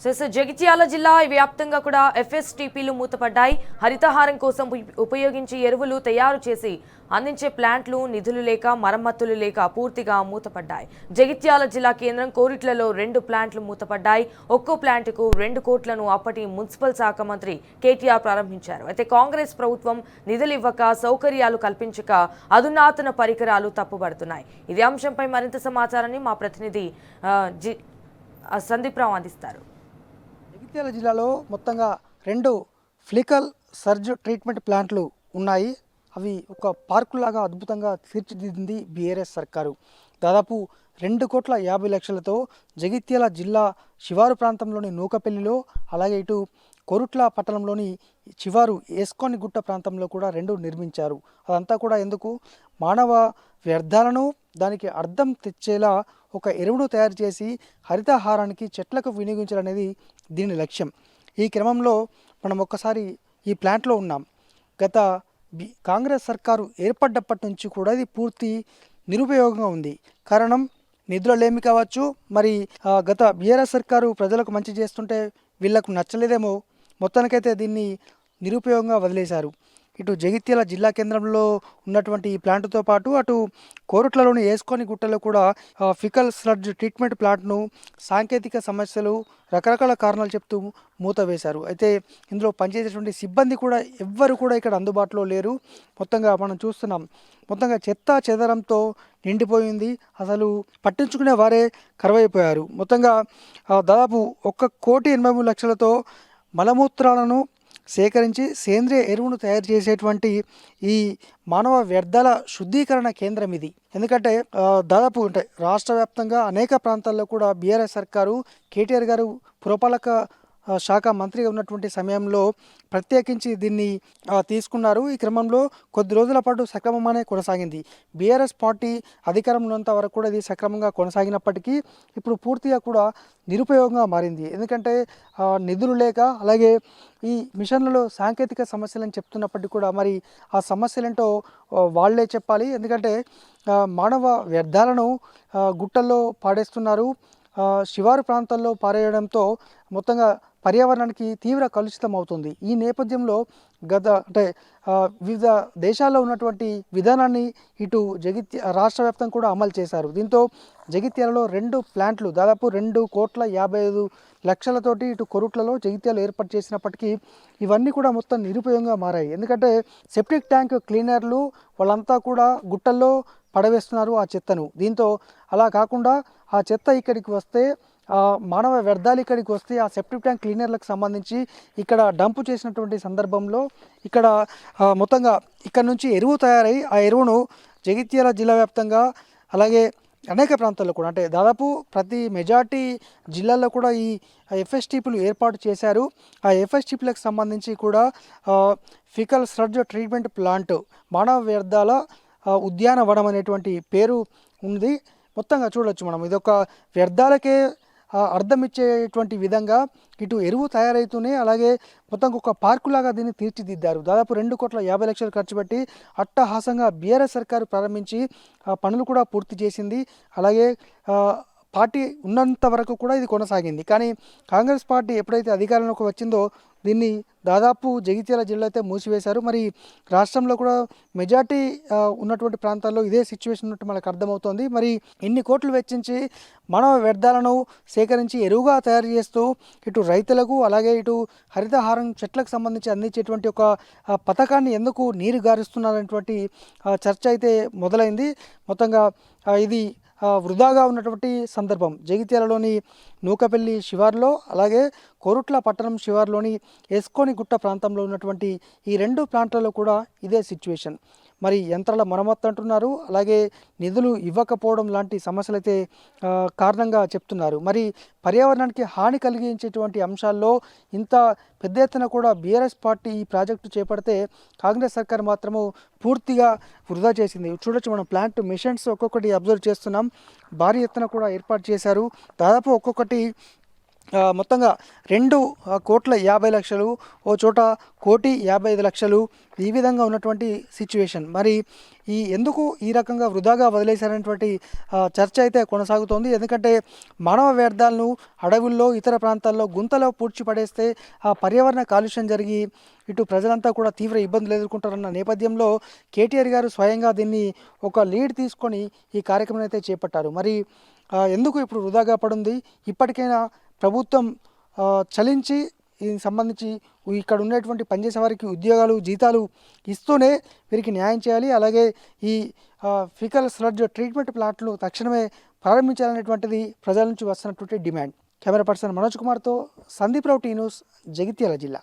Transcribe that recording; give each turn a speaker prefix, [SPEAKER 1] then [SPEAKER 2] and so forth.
[SPEAKER 1] జగిత్యాల జిల్లా వ్యాప్తంగా కూడా ఎఫ్ఎస్టీపీలు మూతపడ్డాయి. హరితహారం కోసం ఉపయోగించే ఎరువులు తయారు చేసి అందించే ప్లాంట్లు నిధులు లేక మరమ్మతులు లేక పూర్తిగా మూతపడ్డాయి. జగిత్యాల జిల్లా కేంద్రం కోరిట్లలో 2 ప్లాంట్లు మూతపడ్డాయి. ఒక్కో ప్లాంటుకు 2 కోట్లను అప్పటి మున్సిపల్ శాఖ మంత్రి కేటీఆర్ ప్రారంభించారు. అయితే కాంగ్రెస్ ప్రభుత్వం నిధులు ఇవ్వక, సౌకర్యాలు కల్పించక అధునాతన పరికరాలు తప్పుపడుతున్నాయి. ఇదే అంశంపై మరింత సమాచారాన్ని మా ప్రతినిధి సందీప్ రావు అందిస్తారు.
[SPEAKER 2] జగిత్యాల జిల్లాలో మొత్తంగా 2 ఫ్లికల్ సర్జ్ ట్రీట్మెంట్ ప్లాంట్లు ఉన్నాయి. అవి ఒక పార్కులాగా అద్భుతంగా తీర్చిదిద్దింది బీఆర్ఎస్ సర్కారు. దాదాపు 2,50,00,000తో జగిత్యాల జిల్లా శివారు ప్రాంతంలోని నూకపల్లిలో, అలాగే ఇటు కొరుట్ల పట్టణంలోని శివారు ఏస్కోని గుట్ట ప్రాంతంలో కూడా 2 నిర్మించారు. అదంతా కూడా ఎందుకు, మానవ వ్యర్థాలను దానికి అర్థం తెచ్చేలా ఒక ఎరువును తయారు చేసి హరితహారానికి చెట్లకు వినియోగించాలనేది దీని లక్ష్యం. ఈ క్రమంలో మనం ఒక్కసారి ఈ ప్లాంట్లో ఉన్నాం. గత కాంగ్రెస్ సర్కారు ఏర్పడ్డప్పటి నుంచి కూడా ఇది పూర్తి నిరుపయోగంగా ఉంది. కారణం నిధులలేమి కావచ్చు, మరి గత బీఆర్ఎస్ సర్కారు ప్రజలకు మంచి చేస్తుంటే వీళ్లకు నచ్చలేదేమో, మొత్తానికైతే దీన్ని నిరుపయోగంగా వదిలేశారు. ఇటు జగిత్యాల జిల్లా కేంద్రంలో ఉన్నటువంటి ఈ ప్లాంట్తో పాటు అటు కోరుట్లలోని ఏస్కోని గుట్టలో కూడా ఫికల్ స్లడ్జ్ ట్రీట్మెంట్ ప్లాంట్ను సాంకేతిక సమస్యలు, రకరకాల కారణాలు చెప్తూ మూత వేశారు. అయితే ఇందులో పనిచేసేటువంటి సిబ్బంది కూడా ఎవ్వరు కూడా ఇక్కడ అందుబాటులో లేరు. మొత్తంగా మనం చూస్తున్నాం, మొత్తంగా చెత్త చెదరంతో నిండిపోయింది. అసలు పట్టించుకునే వారే కరువైపోయారు. మొత్తంగా దాదాపు 1,83,00,000తో మలమూత్రాలను సేకరించి సేంద్రియ ఎరువును తయారు చేసేటువంటి ఈ మానవ వ్యర్థాల శుద్ధీకరణ కేంద్రం ఇది. ఎందుకంటే దాదాపు అంటే రాష్ట్ర వ్యాప్తంగా అనేక ప్రాంతాల్లో కూడా బీఆర్ఎస్ సర్కారు, కేటీఆర్ గారు పురపాలక శాఖ మంత్రిగా ఉన్నటువంటి సమయంలో ప్రత్యేకించి దీన్ని తీసుకున్నారు. ఈ క్రమంలో కొద్ది రోజుల పాటు సక్రమంగానే కొనసాగింది. బీఆర్ఎస్ పార్టీ అధికారంలో ఉన్నంత వరకు కూడా ఇది సక్రమంగా కొనసాగినప్పటికీ ఇప్పుడు పూర్తిగా కూడా నిరుపయోగంగా మారింది. ఎందుకంటే నిధులు లేక, అలాగే ఈ మిషన్లలో సాంకేతిక సమస్యలని చెప్తున్నప్పటికీ కూడా మరి ఆ సమస్యలేంటో వాళ్ళే చెప్పాలి. ఎందుకంటే మానవ వ్యర్థాలను గుట్టల్లో పాడేస్తున్నారు. శివారు ప్రాంతాల్లో పారేయడంతో మొత్తంగా పర్యావరణానికి తీవ్ర కలుషితం అవుతుంది. ఈ నేపథ్యంలో వివిధ దేశాల్లో ఉన్నటువంటి విధానాన్ని ఇటు రాష్ట్ర వ్యాప్తంగా కూడా అమలు చేశారు. దీంతో జగిత్యాలలో 2 ప్లాంట్లు దాదాపు 2,55,00,000తోటి ఇటు కొరుట్లలో జగిత్యాలు ఏర్పాటు చేసినప్పటికీ ఇవన్నీ కూడా మొత్తం నిరుపయోగంగా మారాయి. ఎందుకంటే సెప్టిక్ ట్యాంక్ క్లీనర్లు వాళ్ళంతా కూడా గుట్టల్లో పడవేస్తున్నారు ఆ చెత్తను. దీంతో అలా కాకుండా ఆ చెత్త ఇక్కడికి వస్తే, మానవ వ్యర్థాలు ఇక్కడికి వస్తే ఆ సెప్టిక్ ట్యాంక్ క్లీనర్లకు సంబంధించి ఇక్కడ డంపు చేసినటువంటి సందర్భంలో ఇక్కడ మొత్తంగా ఇక్కడ నుంచి ఎరువు తయారై ఆ ఎరువును జగిత్యాల జిల్లా వ్యాప్తంగా, అలాగే అనేక ప్రాంతాల్లో కూడా, అంటే దాదాపు ప్రతి మెజార్టీ జిల్లాల్లో కూడా ఈ ఎఫ్ఎస్టీపీలు ఏర్పాటు చేశారు. ఆ ఎఫ్ఎస్టీపీలకు సంబంధించి కూడా ఫికల్ స్లడ్జ్ ట్రీట్మెంట్ ప్లాంట్, మానవ వ్యర్థాల ఉద్యానవనం అనేటువంటి పేరు ఉంది. మొత్తంగా చూడొచ్చు మనం, ఇదొక వ్యర్థాలకే అర్థం ఇచ్చేటువంటి విధంగా ఇటు ఎరువు తయారైతూనే, అలాగే మొత్తం ఒక పార్కులాగా దీన్ని తీర్చిదిద్దారు. దాదాపు 2,50,00,000 ఖర్చు పెట్టి అట్టహాసంగా బీఆర్ఎస్ సర్కారు ప్రారంభించి పనులు కూడా పూర్తి చేసింది. అలాగే పార్టీ ఉన్నంత వరకు కూడా ఇది కొనసాగింది. కానీ కాంగ్రెస్ పార్టీ ఎప్పుడైతే అధికారంలోకి వచ్చిందో దీన్ని దాదాపు జగిత్యాల జిల్లా అయితే మూసివేశారు. మరి రాష్ట్రంలో కూడా మెజార్టీ ఉన్నటువంటి ప్రాంతాల్లో ఇదే సిచ్యువేషన్ ఉన్నట్టు మనకు అర్థమవుతోంది. మరి ఇన్ని కోట్లు వెచ్చించి మానవ వ్యర్థాలను సేకరించి ఎరువుగా తయారు చేస్తూ ఇటు రైతులకు, అలాగే ఇటు హరితహారం చెట్లకు సంబంధించి అందించేటువంటి ఒక పథకాన్ని ఎందుకు నీరు గారుస్తున్నారనేటువంటి చర్చ అయితే మొదలైంది. మొత్తంగా ఇది వృధాగా ఉన్నటువంటి సందర్భం. జగిత్యాలలోని నూకపల్లి శివార్లో, అలాగే కోరుట్ల పట్టణం శివార్లోని ఏస్కోని గుట్ట ప్రాంతంలో ఉన్నటువంటి ఈ 2 ప్లాంట్లలో కూడా ఇదే సిచ్యువేషన్. మరి యంత్రాల మరమ్మత్తు అంటున్నారు, అలాగే నిధులు ఇవ్వకపోవడం లాంటి సమస్యలు అయితే కారణంగా చెప్తున్నారు. మరి పర్యావరణానికి హాని కలిగించేటువంటి అంశాల్లో ఇంత పెద్ద ఎత్తున కూడా బీఆర్ఎస్ పార్టీ ఈ ప్రాజెక్టు చేపడితే కాంగ్రెస్ సర్కార్ మాత్రము పూర్తిగా వృధా చేసింది. చూడొచ్చు మనం, ప్లాంట్ మిషన్స్ ఒక్కొక్కటి అబ్జర్వ్ చేస్తున్నాం. భారీ ఎత్తున కూడా ఏర్పాటు చేశారు. దాదాపు ఒక్కొక్కటి మొత్తంగా 2,50,00,000 ఓ చోట 1,55,00,000 ఈ విధంగా ఉన్నటువంటి సిచ్యువేషన్. మరి ఎందుకు ఈ రకంగా వృధాగా వదిలేశారనేటువంటి చర్చ అయితే కొనసాగుతోంది. ఎందుకంటే మానవ వ్యర్థాలను అడవుల్లో ఇతర ప్రాంతాల్లో గుంతలో పూడ్చిపడేస్తే పర్యావరణ కాలుష్యం జరిగి ఇటు ప్రజలంతా కూడా తీవ్ర ఇబ్బందులు ఎదుర్కొంటారన్న నేపథ్యంలో కేటీఆర్ గారు స్వయంగా దీన్ని ఒక లీడ్ తీసుకొని ఈ కార్యక్రమం అయితే చేపట్టారు. మరి ఎందుకు ఇప్పుడు వృధాగా పడుంది? ఇప్పటికైనా ప్రభుత్వం చలించి దీనికి సంబంధించి ఇక్కడ ఉండేటువంటి పనిచేసే వారికి ఉద్యోగాలు జీతాలు ఇస్తూనే వీరికి న్యాయం చేయాలి. అలాగే ఈ ఫికల్ స్లడ్జ్ ట్రీట్మెంట్ ప్లాంట్లు తక్షణమే ప్రారంభించాలనేటువంటిది ప్రజల నుంచి వస్తున్నటువంటి డిమాండ్. కెమెరా పర్సన్ మనోజ్ కుమార్తో సందీప్ రావు, టీ న్యూస్, జగిత్యాల జిల్లా.